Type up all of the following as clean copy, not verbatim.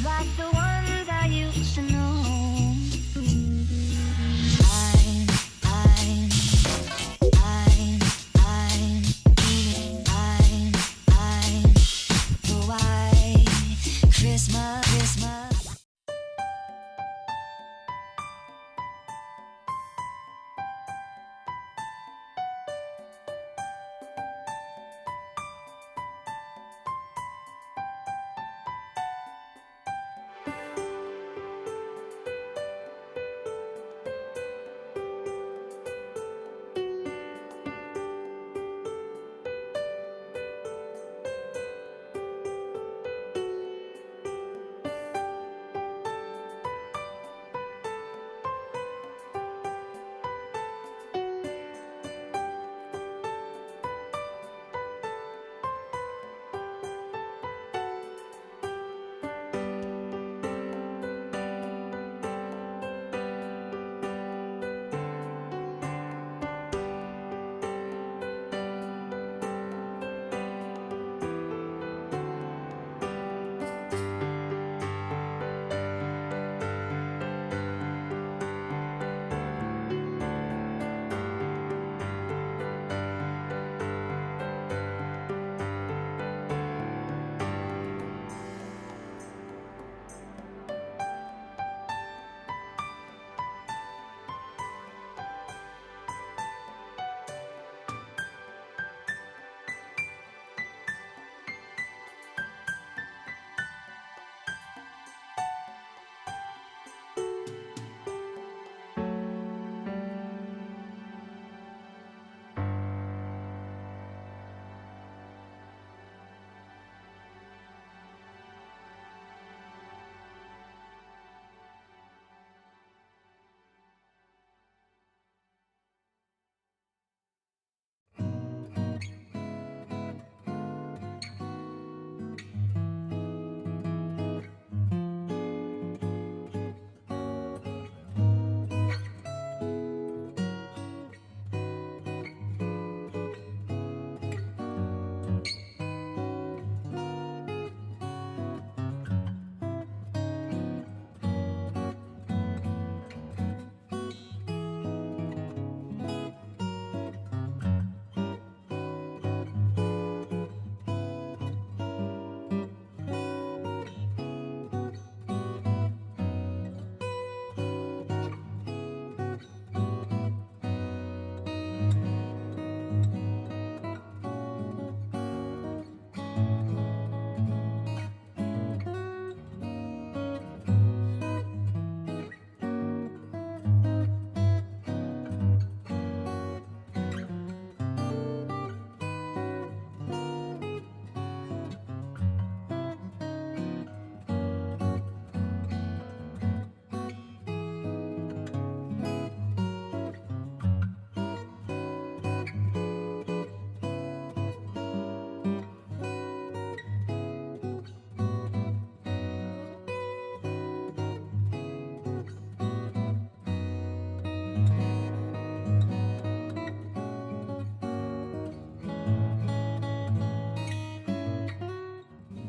like the ones I used to know. Christmas.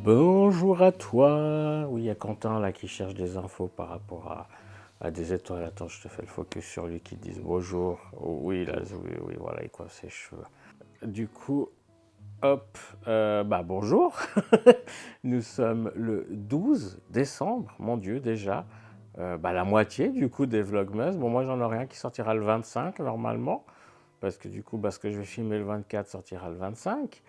Bonjour à toi. Oui, il y a Quentin là qui cherche des infos par rapport à des étoiles. Attends, je te fais le focus sur lui qui dit bonjour. Oh, oui, là, oui, voilà, il coiffe ses cheveux. Du coup, hop, bonjour. Nous sommes le 12 décembre, mon Dieu, déjà. La moitié du coup des Vlogmas. Bon, moi j'en aurai un qui sortira le 25 normalement. Parce que du coup, ce que je vais filmer le 24 sortira le 25.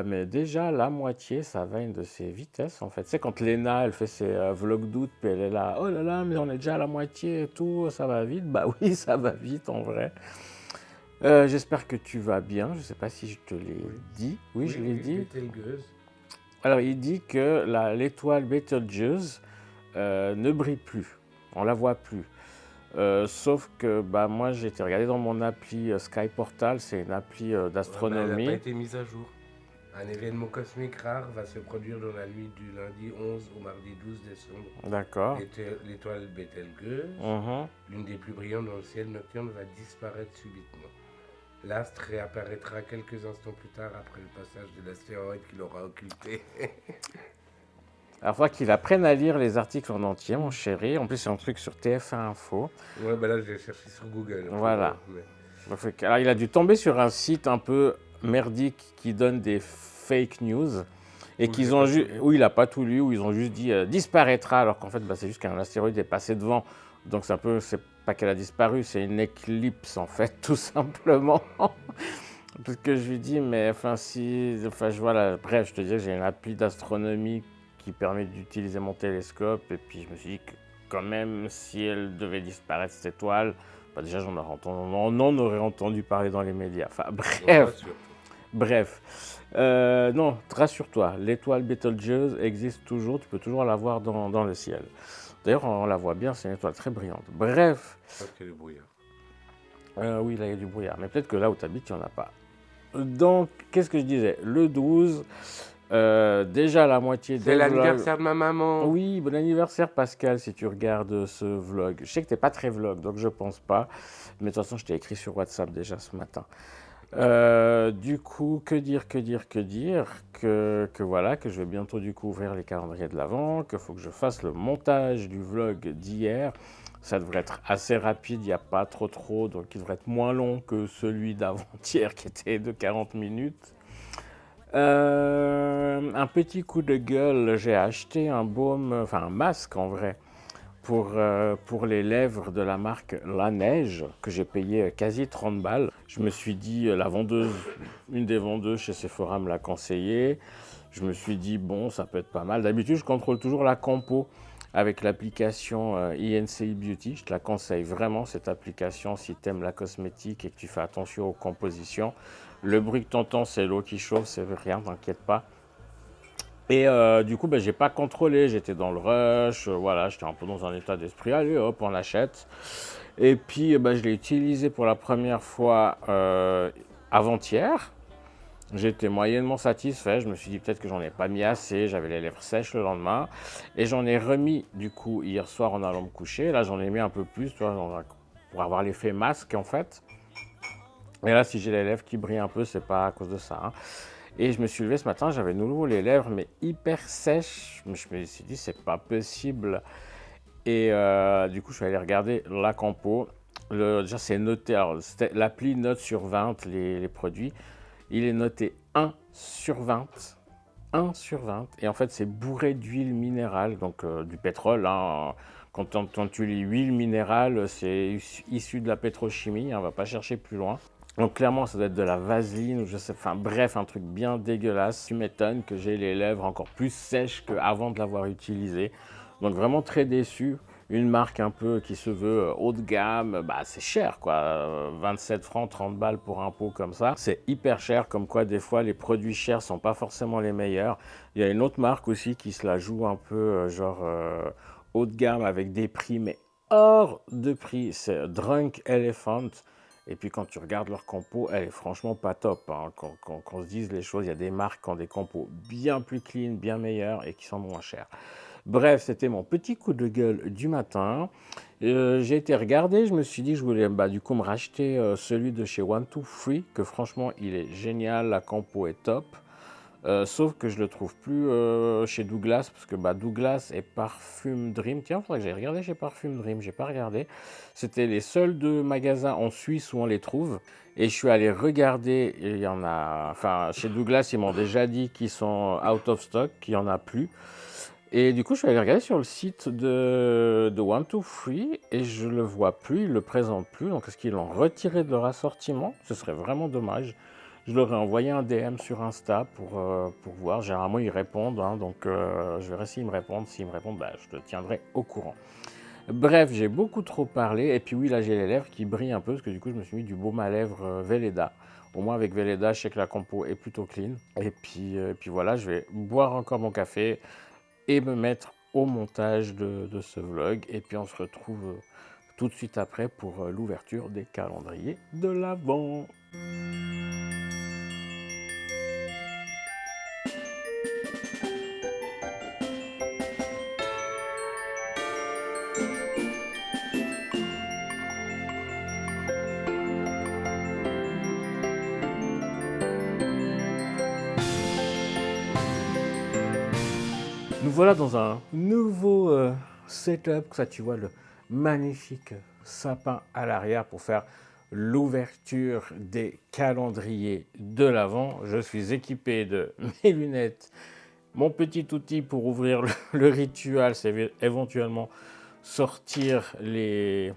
Mais déjà, la moitié, ça va à une de ses vitesses, en fait. Tu sais, quand Léna, elle fait ses vlogs d'août, puis elle est là, oh là là, mais on est déjà à la moitié et tout, ça va vite. Bah oui, ça va vite, en vrai. J'espère que tu vas bien. Je ne sais pas si je te l'ai dit. Oui, je l'ai dit. Betelgeuse. Alors, il dit que l'étoile Betelgeuse ne brille plus. On la voit plus. Sauf que moi, j'ai été regarder dans mon appli Sky Portal, c'est une appli d'astronomie. Elle n'a pas été mise à jour. Un événement cosmique rare va se produire dans la nuit du lundi 11 au mardi 12 décembre. D'accord. L'étoile Betelgeuse, l'une des plus brillantes dans le ciel nocturne, va disparaître subitement. L'astre réapparaîtra quelques instants plus tard après le passage de l'astéroïde qui l'aura occulté. Alors, il faudra qu'il apprenne à lire les articles en entier, mon chéri. En plus, c'est un truc sur TF1 Info. Ouais, bah là, je l'ai cherché sur Google. Voilà. Mais- Alors, il a dû tomber sur un site un peu merdique qui donne des fake news et où il n'a pas tout lu, où ils ont juste dit disparaîtra, alors qu'en fait, bah, c'est juste qu'un astéroïde est passé devant. Donc, c'est pas qu'elle a disparu, c'est une éclipse, en fait, tout simplement. Parce que je lui dis, mais voilà, bref, je te dis que j'ai une appli d'astronomie qui permet d'utiliser mon télescope, et puis je me suis dit que quand même, si elle devait disparaître, cette étoile, bah déjà, on en aurait entendu parler dans les médias. Enfin, bref. Non, rassure-toi, l'étoile Betelgeuse existe toujours, tu peux toujours la voir dans le ciel. D'ailleurs, on la voit bien, c'est une étoile très brillante. Bref. Parce qu'il y a du brouillard. Oui, là, il y a du brouillard. Mais peut-être que là où tu habites, il n'y en a pas. Donc, qu'est-ce que je disais? Le 12, déjà la moitié C'est l'anniversaire de ma maman. Oui, bon anniversaire Pascal, si tu regardes ce vlog. Je sais que tu n'es pas très vlog, donc je pense pas. Mais de toute façon, je t'ai écrit sur WhatsApp déjà ce matin. Du coup, que dire que voilà, que je vais bientôt du coup ouvrir les calendriers de l'Avent, qu'il faut que je fasse le montage du vlog d'hier. Ça devrait être assez rapide, il n'y a pas trop, donc il devrait être moins long que celui d'avant-hier qui était de 40 minutes. Un petit coup de gueule, j'ai acheté un masque en vrai, pour les lèvres de la marque La Neige, que j'ai payé quasi 30 balles. Je me suis dit, une des vendeuses chez Sephora me l'a conseillé. Je me suis dit, bon, ça peut être pas mal. D'habitude, je contrôle toujours la compo avec l'application INCI Beauty. Je te la conseille vraiment, cette application, si tu aimes la cosmétique et que tu fais attention aux compositions. Le bruit que tu entends, c'est l'eau qui chauffe, c'est rien, t'inquiète pas. Et du coup, j'ai pas contrôlé, j'étais dans le rush, voilà, j'étais un peu dans un état d'esprit, allez hop, on l'achète. Et puis, je l'ai utilisé pour la première fois avant-hier. J'étais moyennement satisfait, je me suis dit peut-être que j'en ai pas mis assez, j'avais les lèvres sèches le lendemain. Et j'en ai remis du coup hier soir en allant me coucher. Là, j'en ai mis un peu plus, tu vois, pour avoir l'effet masque en fait. Et là, si j'ai les lèvres qui brillent un peu, c'est pas à cause de ça, hein. Et je me suis levé ce matin, j'avais de nouveau les lèvres, mais hyper sèches. Je me suis dit, c'est pas possible. Et du coup, je suis allé regarder la compo. Déjà, c'est noté. Alors, l'appli note sur 20 les produits. Il est noté 1 sur 20. 1 sur 20. Et en fait, c'est bourré d'huile minérale, donc du pétrole, hein. Quand tu lis huile minérale, c'est issu de la pétrochimie. On ne va pas chercher plus loin. Donc clairement, ça doit être de la vaseline ou je sais, enfin bref, un truc bien dégueulasse. Tu m'étonnes que j'ai les lèvres encore plus sèches qu'avant de l'avoir utilisé. Donc vraiment très déçu. Une marque un peu qui se veut haut de gamme, c'est cher quoi. 27 francs, 30 balles pour un pot comme ça. C'est hyper cher, comme quoi des fois les produits chers sont pas forcément les meilleurs. Il y a une autre marque aussi qui se la joue un peu haut de gamme avec des prix, mais hors de prix. C'est Drunk Elephant. Et puis quand tu regardes leur compo, elle est franchement pas top, hein. Qu'on se dise les choses, il y a des marques qui ont des compos bien plus clean, bien meilleures et qui sont moins chères. Bref, c'était mon petit coup de gueule du matin. J'ai été regarder, je me suis dit que je voulais du coup me racheter celui de chez One Two Free, que franchement il est génial, la compo est top. Sauf que je le trouve plus chez Douglas, parce que Douglas et Parfum Dream, tiens, il faudrait que j'aille regarder chez Parfum Dream, j'ai pas regardé. C'était les seuls deux magasins en Suisse où on les trouve. Et je suis allé regarder, et il y en a, enfin chez Douglas, ils m'ont déjà dit qu'ils sont out of stock, qu'il n'y en a plus. Et du coup, je suis allé regarder sur le site de One Two Free et je le vois plus, ils le présentent plus. Donc, est-ce qu'ils l'ont retiré de leur assortiment? Ce serait vraiment dommage. Je leur ai envoyé un DM sur Insta pour voir. Généralement, ils répondent, hein, donc je verrai s'ils me répondent. S'ils me répondent, je te tiendrai au courant. Bref, j'ai beaucoup trop parlé. Et puis oui, là, j'ai les lèvres qui brillent un peu parce que du coup, je me suis mis du baume à lèvres Velleda. Au moins, avec Velleda, je sais que la compo est plutôt clean. Et puis voilà, je vais boire encore mon café et me mettre au montage de ce vlog. Et puis, on se retrouve tout de suite après pour l'ouverture des calendriers de l'Avent. Nous voilà dans un nouveau setup. Ça, tu vois le magnifique sapin à l'arrière pour faire l'ouverture des calendriers de l'Avent. Je suis équipé de mes lunettes, mon petit outil pour ouvrir le rituel, c'est éventuellement sortir les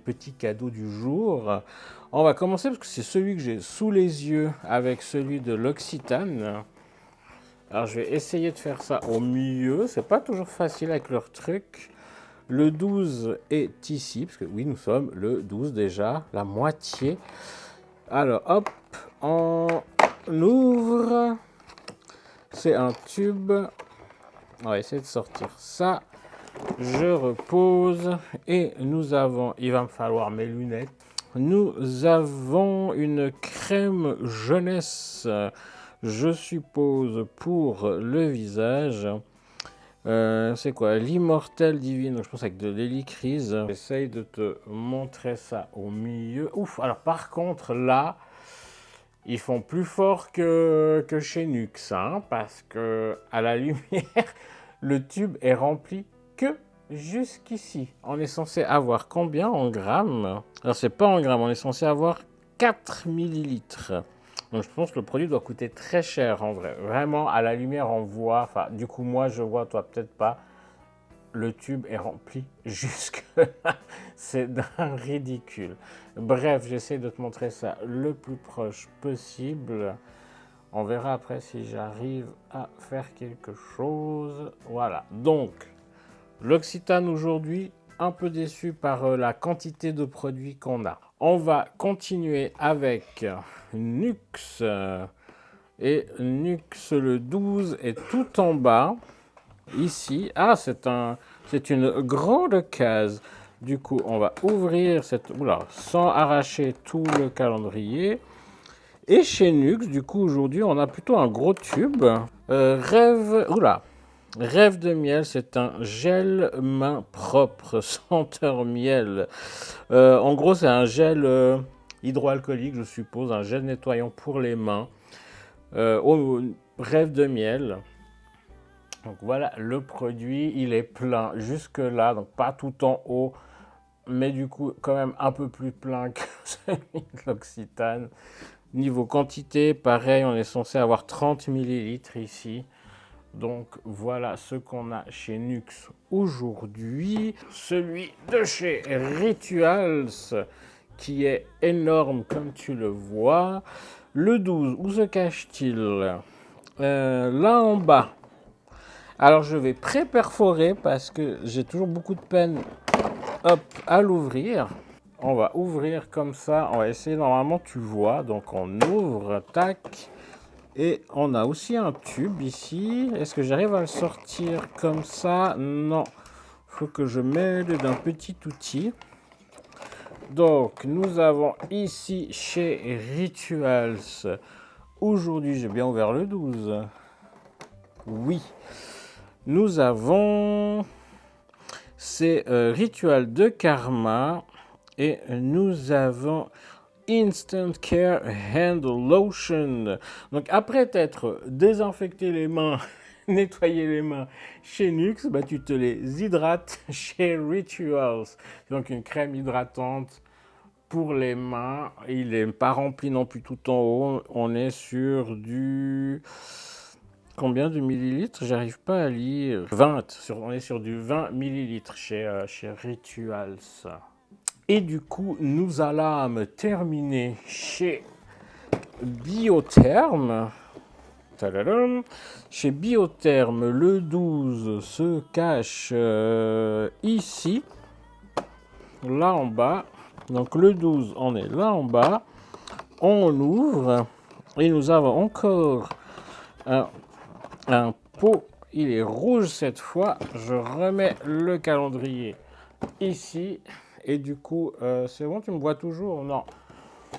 petits cadeaux du jour. On va commencer parce que c'est celui que j'ai sous les yeux avec celui de l'Occitane. Alors je vais essayer de faire ça au mieux, c'est pas toujours facile avec leur truc. Le 12 est ici, parce que oui, nous sommes le 12 déjà, la moitié. Alors hop, on ouvre. C'est un tube. On va essayer de sortir ça. Je repose et nous avons, il va me falloir mes lunettes. Nous avons une crème jeunesse, je suppose, pour le visage. C'est quoi? L'immortel divine, je pense avec de l'hélicryse. J'essaye de te montrer ça au milieu. Ouf, alors par contre là, ils font plus fort que chez Nuxe, hein, parce que à la lumière, le tube est rempli que jusqu'ici. On est censé avoir combien en grammes? Alors c'est pas en grammes, on est censé avoir 4 millilitres. Donc je pense que le produit doit coûter très cher en vrai. Vraiment, à la lumière, on voit, enfin du coup moi je vois, toi peut-être pas, le tube est rempli jusque là. C'est d'un ridicule. Bref, j'essaie de te montrer ça le plus proche possible. On verra après si j'arrive à faire quelque chose. Voilà, donc l'Occitane aujourd'hui, un peu déçu par la quantité de produits qu'on a. On va continuer avec Nuxe. Et Nuxe le 12 est tout en bas. Ici, ah, c'est une grande case. Du coup, on va ouvrir cette... Oula, sans arracher tout le calendrier. Et chez Nuxe, du coup, aujourd'hui, on a plutôt un gros tube. Rêve de miel, c'est un gel main propre, senteur miel. En gros, c'est un gel hydroalcoolique, je suppose, un gel nettoyant pour les mains. Rêve de miel. Donc voilà, le produit, il est plein jusque là, donc pas tout en haut, mais du coup quand même un peu plus plein que celui de l'Occitane. Niveau quantité, pareil, on est censé avoir 30 millilitres ici. Donc voilà ce qu'on a chez Nuxe aujourd'hui. Celui de chez Rituals, qui est énorme comme tu le vois. Le 12, où se cache-t-il? Là en bas. Alors je vais pré-perforer parce que j'ai toujours beaucoup de peine à l'ouvrir. On va ouvrir comme ça, on va essayer, normalement tu vois, donc on ouvre, tac, et on a aussi un tube ici. Est-ce que j'arrive à le sortir comme ça? Non, il faut que je m'aide d'un petit outil. Donc nous avons ici chez Rituals, aujourd'hui j'ai bien ouvert le 12, oui. Nous avons ces rituels de karma et nous avons Instant Care Hand Lotion. Donc après t'être désinfecté les mains, nettoyer les mains chez Nuxe, bah, tu te les hydrates chez Rituals. Donc une crème hydratante pour les mains. Il n'est pas rempli non plus tout en haut. On est sur du... Combien de millilitres? J'arrive pas à lire. 20. On est sur du 20 millilitres chez Rituals. Et du coup, nous allons terminer chez Biotherm. Tadadam. Chez Biotherm, le 12 se cache ici, là en bas. Donc le 12, on est là en bas. On ouvre et nous avons encore un pot, il est rouge cette fois. Je remets le calendrier ici et du coup c'est bon, tu me vois toujours? Non,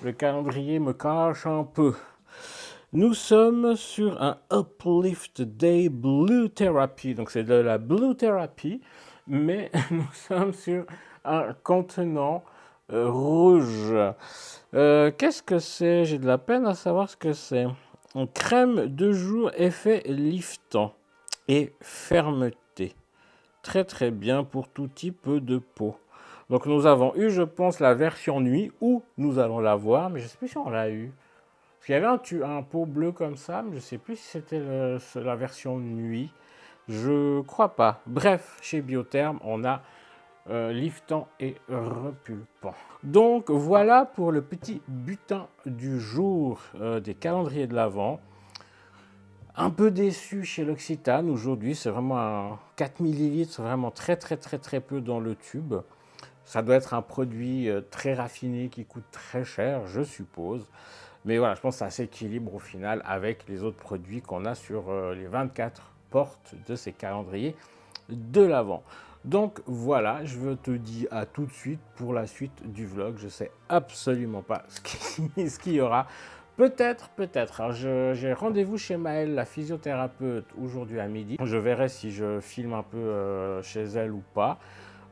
le calendrier me cache un peu. Nous sommes sur un Uplift Day Blue Therapy, donc c'est de la Blue Therapy, mais nous sommes sur un contenant rouge. Qu'est-ce que c'est? J'ai de la peine à savoir ce que c'est. Une crème de jour effet liftant. et fermeté. Très très bien pour tout type de peau. Donc nous avons eu, je pense, la version nuit, ou nous allons la voir, mais je ne sais plus si on l'a eu. Parce qu'il y avait un pot bleu comme ça, mais je ne sais plus si c'était la version nuit. Je crois pas. Bref, chez Biotherm, on a liftant et repulpant. Donc voilà pour le petit butin du jour des calendriers de l'Avent. Un peu déçu chez l'Occitane aujourd'hui, c'est vraiment un 4 ml, c'est vraiment très peu dans le tube. Ça doit être un produit très raffiné qui coûte très cher, je suppose. Mais voilà, je pense que ça s'équilibre au final avec les autres produits qu'on a sur les 24 portes de ces calendriers de l'Avent. Donc voilà, je te dis à tout de suite pour la suite du vlog. Je ne sais absolument pas ce qu'il y aura. Peut-être. Alors j'ai rendez-vous chez Maëlle, la physiothérapeute, aujourd'hui à midi. Je verrai si je filme un peu chez elle ou pas.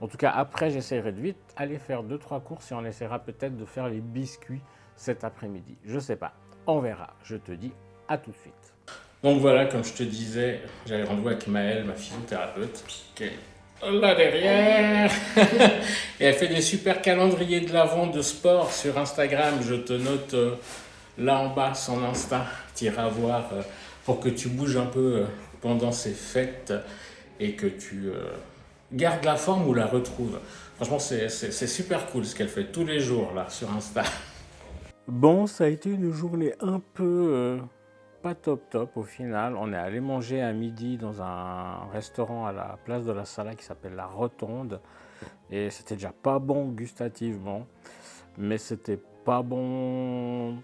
En tout cas, après, j'essaierai de vite aller faire 2-3 courses et on essaiera peut-être de faire les biscuits cet après-midi. Je sais pas, on verra. Je te dis à tout de suite. Donc voilà, comme je te disais, j'avais rendez-vous avec Maëlle, ma physiothérapeute, qui est là derrière. Et elle fait des super calendriers de l'Avent de sport sur Instagram. Je te note là en bas son Insta. Tu iras voir pour que tu bouges un peu pendant ces fêtes et que tu gardes la forme ou la retrouves. Franchement, c'est super cool ce qu'elle fait tous les jours là sur Insta. Bon, ça a été une journée un peu pas top au final. On est allé manger à midi dans un restaurant à la place de la Sala qui s'appelle La Rotonde. Et c'était déjà pas bon gustativement, mais c'était pas bon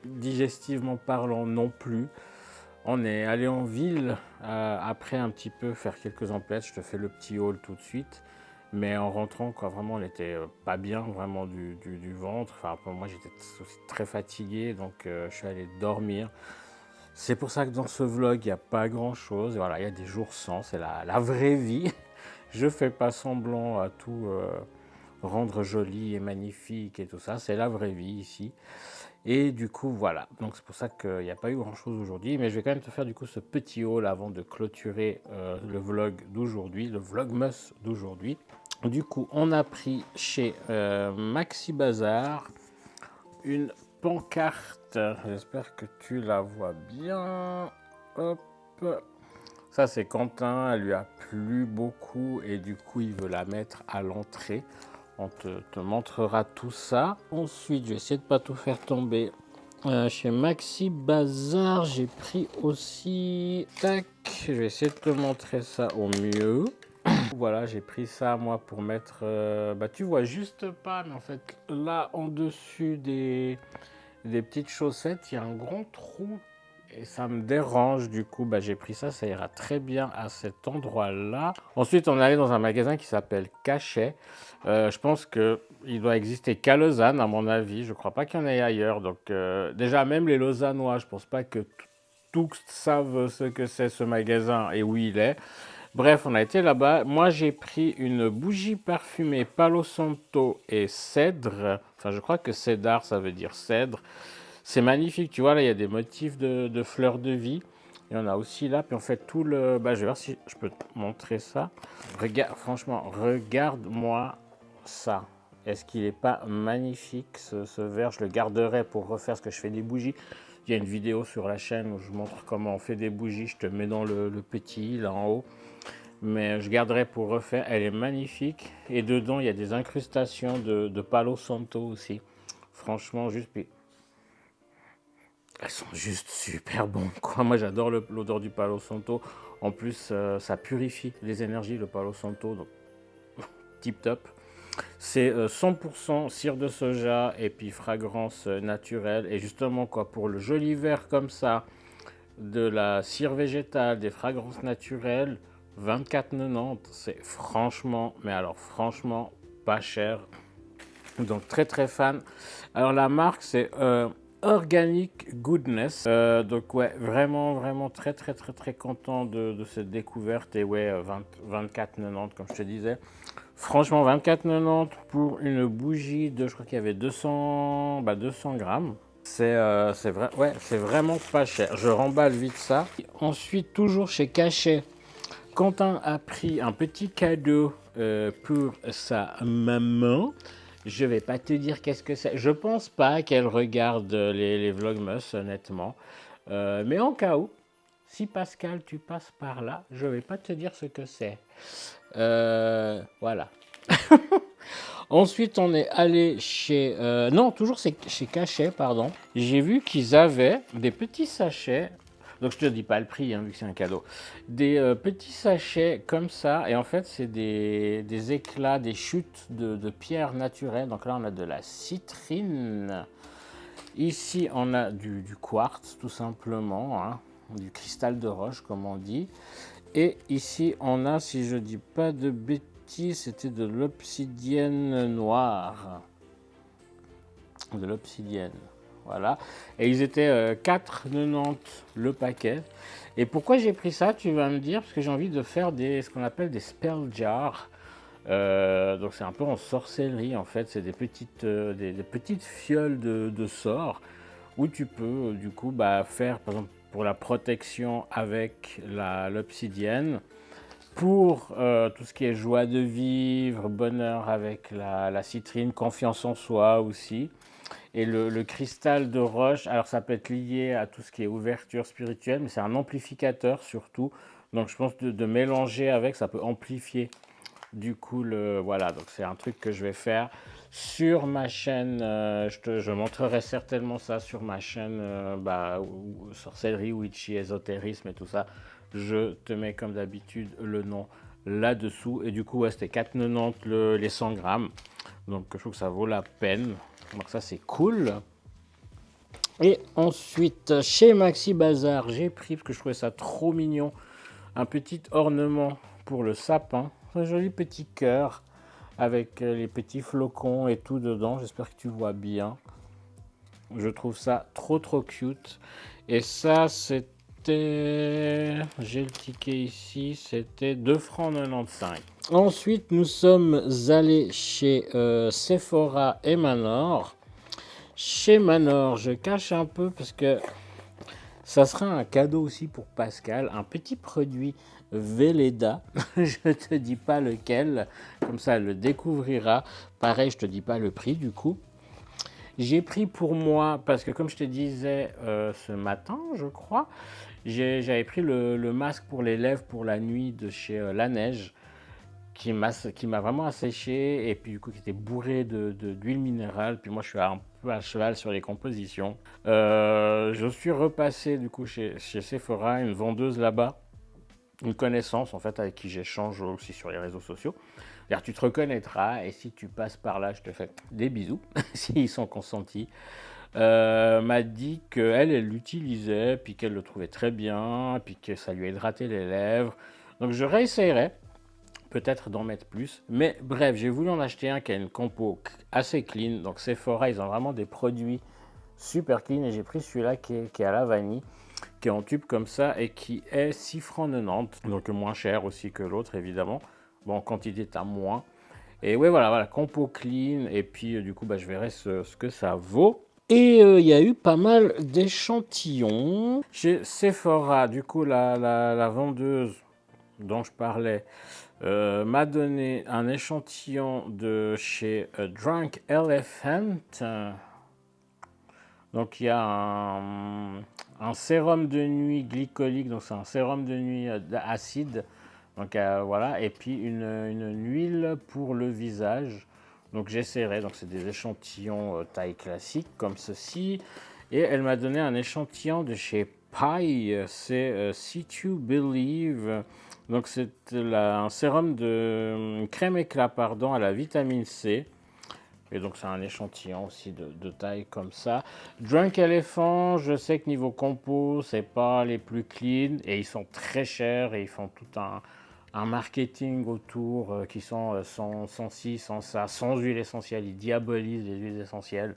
digestivement parlant non plus. On est allé en ville après un petit peu faire quelques emplettes. Je te fais le petit haul tout de suite. Mais en rentrant, quoi, vraiment, on n'était pas bien, vraiment du ventre. Enfin, moi, j'étais aussi très fatigué, donc je suis allé dormir. C'est pour ça que dans ce vlog, il n'y a pas grand-chose. Voilà, il y a des jours sans, c'est la vraie vie. Je ne fais pas semblant à tout rendre joli et magnifique et tout ça. C'est la vraie vie ici. Et du coup, voilà. Donc, c'est pour ça qu'il n'y a pas eu grand-chose aujourd'hui. Mais je vais quand même te faire du coup ce petit haul avant de clôturer le vlog d'aujourd'hui, le vlogmas d'aujourd'hui. Du coup, on a pris chez Maxi Bazar une pancarte. J'espère que tu la vois bien. Hop. Ça, c'est Quentin. Elle lui a plu beaucoup et du coup, il veut la mettre à l'entrée. On te montrera tout ça. Ensuite, je vais essayer de ne pas tout faire tomber. Chez Maxi Bazar, j'ai pris aussi... Tac. Je vais essayer de te montrer ça au mieux. Voilà, j'ai pris ça moi pour mettre, tu vois juste pas, mais en fait là en dessus des petites chaussettes, il y a un grand trou et ça me dérange. Du coup, j'ai pris ça, ça ira très bien à cet endroit-là. Ensuite, on est allé dans un magasin qui s'appelle Cachet. Je pense qu'il doit exister qu'à Lausanne, à mon avis. Je crois pas qu'il y en ait ailleurs. Donc déjà, même les Lausannois, je pense pas que tous savent ce que c'est ce magasin et où il est. Bref, on a été là-bas. Moi, j'ai pris une bougie parfumée Palo Santo et cèdre. Enfin, je crois que cédar, ça veut dire cèdre. C'est magnifique. Tu vois, là, il y a des motifs de fleurs de vie. Il y en a aussi là. Puis, en fait, tout le... je vais voir si je peux te montrer ça. Regarde, franchement, regarde-moi ça. Est-ce qu'il n'est pas magnifique, ce verre? Je le garderai pour refaire ce que je fais des bougies. Il y a une vidéo sur la chaîne où je montre comment on fait des bougies. Je te mets dans le petit, là en haut. Mais je garderai pour refaire. Elle est magnifique. Et dedans, il y a des incrustations de Palo Santo aussi. Franchement, elles sont juste super bonnes, quoi. Moi, j'adore l'odeur du Palo Santo. En plus, ça purifie les énergies, le Palo Santo. Donc, tip top. C'est 100% cire de soja et puis fragrance naturelle. Et justement, quoi, pour le joli verre comme ça, de la cire végétale, des fragrances naturelles, 24,90, c'est franchement, mais alors franchement, pas cher. Donc très fan. Alors la marque c'est Organic Goodness. Donc ouais, vraiment très content de cette découverte. Et ouais, 24,90 comme je te disais. Franchement, 24,90 pour une bougie de, je crois qu'il y avait 200 grammes. C'est vrai, ouais, c'est vraiment pas cher. Je remballe vite ça. Ensuite, toujours chez Cachet, Quentin a pris un petit cadeau pour sa maman. Je vais pas te dire qu'est-ce que c'est. Je pense pas qu'elle regarde les Vlogmas, honnêtement. Mais en cas où, si Pascal, tu passes par là, je vais pas te dire ce que c'est. Voilà. Ensuite, on est allé chez... non, toujours c'est chez Cachet, pardon. J'ai vu qu'ils avaient des petits sachets. Donc, je te dis pas le prix, hein, vu que c'est un cadeau. Des petits sachets comme ça. Et en fait, c'est des éclats, des chutes de pierres naturelles. Donc là, on a de la citrine. Ici, on a du quartz, tout simplement. Hein, du cristal de roche, comme on dit. Et ici, on a, si je dis pas de bêtises, c'était de l'obsidienne noire. De l'obsidienne. Voilà. Et ils étaient 4,90 le paquet. Et pourquoi j'ai pris ça, tu vas me dire, parce que j'ai envie de faire ce qu'on appelle des spell jars. Donc c'est un peu en sorcellerie en fait. C'est des petites fioles de sorts où tu peux du coup faire par exemple pour la protection avec l'obsidienne. Pour tout ce qui est joie de vivre, bonheur avec la citrine, confiance en soi aussi. Et le cristal de roche, alors ça peut être lié à tout ce qui est ouverture spirituelle, mais c'est un amplificateur surtout. Donc je pense de mélanger avec, ça peut amplifier du coup voilà. Donc c'est un truc que je vais faire sur ma chaîne. Je montrerai certainement ça sur ma chaîne sorcellerie, witchy, ésotérisme et tout ça. Je te mets comme d'habitude le nom là-dessous. Et du coup, ouais, c'était 4,90 les 100 grammes. Donc je trouve que ça vaut la peine. Donc ça, c'est cool. Et ensuite, chez Maxi Bazar, j'ai pris, parce que je trouvais ça trop mignon, un petit ornement pour le sapin. Un joli petit cœur avec les petits flocons et tout dedans. J'espère que tu vois bien. Je trouve ça trop cute. Et ça, c'était... J'ai le ticket ici. C'était 2,95 francs. Ensuite, nous sommes allés chez Sephora et Manor. Chez Manor, je cache un peu parce que ça sera un cadeau aussi pour Pascal. Un petit produit Velleda. Je ne te dis pas lequel. Comme ça, elle le découvrira. Pareil, je ne te dis pas le prix du coup. J'ai pris pour moi, parce que comme je te disais ce matin, je crois, j'avais pris le masque pour les lèvres pour la nuit de chez La Neige, qui m'a vraiment asséché, et puis du coup qui était bourré d'huile minérale. Puis moi je suis un peu à cheval sur les compositions. Je suis repassé du coup chez Sephora, une vendeuse là-bas, une connaissance en fait avec qui j'échange aussi sur les réseaux sociaux. Alors, tu te reconnaîtras, et si tu passes par là, je te fais des bisous, s'ils sont consentis. M'a dit qu'elle l'utilisait, puis qu'elle le trouvait très bien, puis que ça lui a hydraté les lèvres. Donc je réessayerai, peut-être d'en mettre plus. Mais bref, j'ai voulu en acheter un qui a une compo assez clean. Donc Sephora, ils ont vraiment des produits super clean, et j'ai pris celui-là qui est à la vanille, qui est en tube comme ça, et qui est 6,90 francs, donc moins cher aussi que l'autre évidemment. Bon, en quantité, t'as moins. Et ouais, voilà, compo clean. Et puis, du coup, je verrai ce que ça vaut. Et il y a eu pas mal d'échantillons. Chez Sephora, du coup, la vendeuse dont je parlais m'a donné un échantillon de chez Drunk Elephant. Donc, il y a un sérum de nuit glycolique. Donc, c'est un sérum de nuit acide. Donc voilà, et puis une huile pour le visage. Donc j'essaierai, donc c'est des échantillons taille classique comme ceci. Et elle m'a donné un échantillon de chez Pai, c'est See You Believe. Donc c'est un sérum de crème éclat à la vitamine C. Et donc c'est un échantillon aussi de taille comme ça. Drunk Elephant, je sais que niveau compo, c'est pas les plus clean. Et ils sont très chers et ils font tout un marketing autour qui sont sans ci, sans ça, sans huile essentielle. Ils diabolisent les huiles essentielles.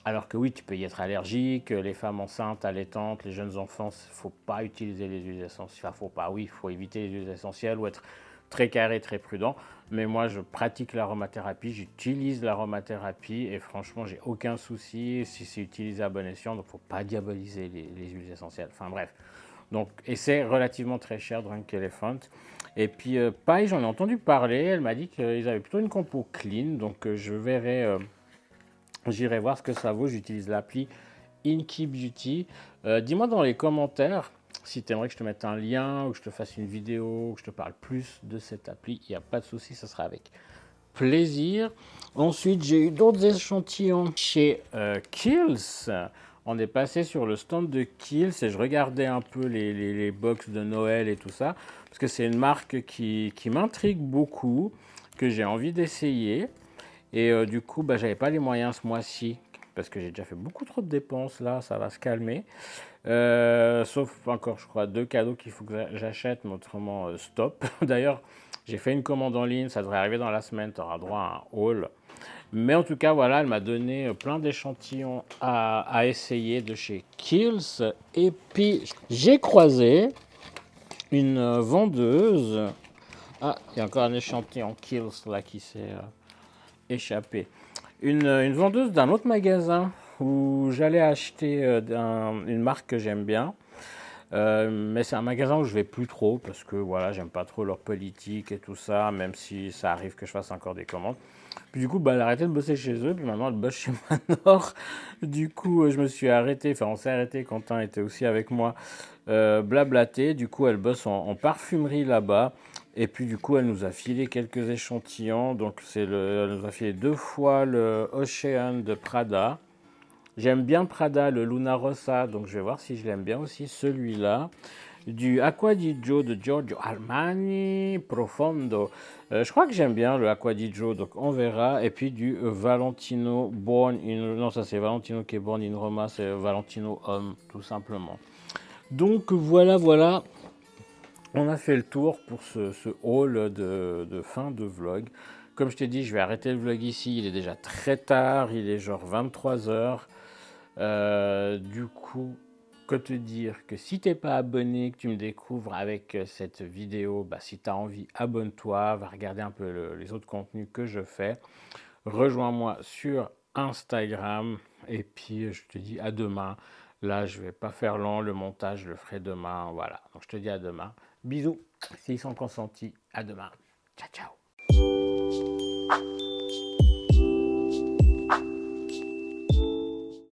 Alors que oui, tu peux y être allergique. Les femmes enceintes, allaitantes, les jeunes enfants, il ne faut pas utiliser les huiles essentielles. Enfin, il faut éviter les huiles essentielles ou être très carré, très prudent. Mais moi, je pratique l'aromathérapie, j'utilise l'aromathérapie et franchement, j'ai aucun souci si c'est utilisé à bon escient. Donc, il ne faut pas diaboliser les huiles essentielles. Enfin bref, Donc, et c'est relativement très cher, Drunk Elephant. Et puis, pareil, j'en ai entendu parler. Elle m'a dit qu'ils avaient plutôt une compo clean. Donc, je verrai, j'irai voir ce que ça vaut. J'utilise l'appli Inky Beauty. Dis-moi dans les commentaires si tu aimerais que je te mette un lien ou que je te fasse une vidéo, que je te parle plus de cette appli. Il n'y a pas de souci, ça sera avec plaisir. Ensuite, j'ai eu d'autres échantillons chez Kiehl's. On est passé sur le stand de Kiehl's et je regardais un peu les box de Noël et tout ça, parce que c'est une marque qui m'intrigue beaucoup, que j'ai envie d'essayer. Et du coup, bah, j'avais pas les moyens ce mois-ci, parce que j'ai déjà fait beaucoup trop de dépenses, là, ça va se calmer. Sauf encore, je crois, 2 cadeaux qu'il faut que j'achète, mais autrement, stop. D'ailleurs, j'ai fait une commande en ligne, ça devrait arriver dans la semaine, tu auras droit à un haul. Mais en tout cas, voilà, elle m'a donné plein d'échantillons à essayer de chez Kiehl's. Et puis, j'ai croisé une vendeuse. Ah, il y a encore un échantillon Kiehl's là qui s'est échappé. Une vendeuse d'un autre magasin où j'allais acheter une marque que j'aime bien. Mais c'est un magasin où je vais plus trop parce que voilà, j'aime pas trop leur politique et tout ça, même si ça arrive que je fasse encore des commandes. Puis du coup, bah, elle a arrêté de bosser chez eux, puis maintenant elle bosse chez Manor. Du coup, je me suis arrêté, enfin on s'est arrêté, Quentin était aussi avec moi, blablater. Du coup, elle bosse en parfumerie là-bas. Et puis du coup, elle nous a filé quelques échantillons. Donc elle nous a filé 2 fois le Ocean de Prada. J'aime bien Prada, le Luna Rossa, donc je vais voir si je l'aime bien aussi, celui-là. Du Acqua di Gio de Giorgio Armani Profondo. Je crois que j'aime bien le Acqua di Gio, donc on verra. Et puis du Valentino Born in... Non, ça c'est Valentino qui est Born in Roma, c'est Valentino Homme, tout simplement. Donc voilà. On a fait le tour pour ce haul de fin de vlog. Comme je t'ai dit, je vais arrêter le vlog ici. Il est déjà très tard, il est genre 23h. Du coup, que te dire que si t'es pas abonné, que tu me découvres avec cette vidéo, bah, si tu as envie, abonne-toi, va regarder un peu les autres contenus que je fais. Rejoins-moi sur Instagram et puis je te dis à demain. Là, je vais pas faire long, le montage, je le ferai demain. Voilà, donc je te dis à demain. Bisous, s'ils sont consentis, à demain. Ciao, ciao.